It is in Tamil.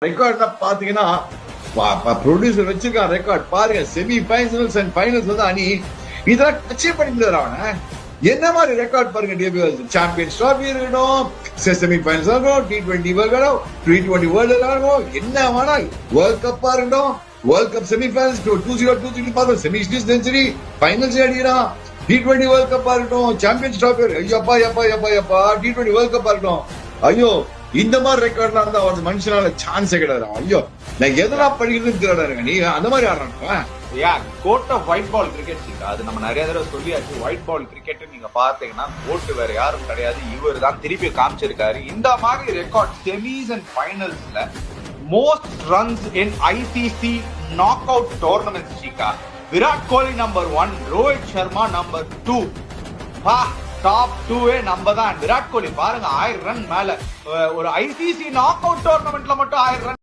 ரெக்கார்ட் பாத்தீங்கன்னா ப்ரொடியூசர் வச்சிருக்கான் ரெக்கார்ட் பாருங்க. செமி ஃபைனல்ஸ் அண்ட் ஃபைனல்ஸ் வந்து அணி இதெல்லாம் அச்சீவ் பண்ணிட்டு அவன என்ன மாதிரி ரெக்கார்ட் பாருங்க. சாம்பியன்ஸ் ட்ராஃபி இருக்கணும், செமி ஃபைனல்ஸ் ஆகணும், T20 T20 வேர்ல்டு ஆகணும், என்ன வேணா வேர்ல்ட் கப்பா இருக்கட்டும், வேர்ல்ட் கப் செமி ஃபைனல்ஸ் 2023 பார்த்தோம், செமி செஞ்சுரி ஃபைனல்ஸ் அடிக்கிறான். T20 வேர்ல்ட் கப்பா இருக்கட்டும், சாம்பியன்ஸ் ட்ராஃபி, ஐயப்பா எப்பா எப்பா எப்பா T20 வேர்ல்ட் கப்பா இருக்கட்டும். ஐயோ இந்த மாதிரி ரெக்கார்ட்லாம் இருந்தா ஒரு மனுஷனால சான்ஸே கிடையாது. ஐயோ நான் எதெல்லாம் படிக்கிறதுன்னு தெரியல. நீ அந்த மாதிரி ஆடுறாங்க. Code of white ball cricket அது நம்ம நிறைய தடவை சொல்லியாச்சு. ஒயிட் பால் கிரிக்கெட் நீங்க பாத்தீங்கன்னா கோட் வேற யாரும் கிடையாது, இவர் தான் திருப்பி காமிச்சிருக்காரு. இந்த மாதிரி ரெக்கார்ட் செமிஸ் அண்ட் ஃபைனல்ஸ்ல most runs in ICC knock out tournaments சீக்கா. Virat Kohli number 1, Rohit Sharma number 2. Top 2 நம்ம தான். விராட் கோலி பாருங்க 1000 ரன் மேல ஒரு ஐசிசி நாக் அவுட் டோர்னமெண்ட்ல மட்டும் 1000 ரன்.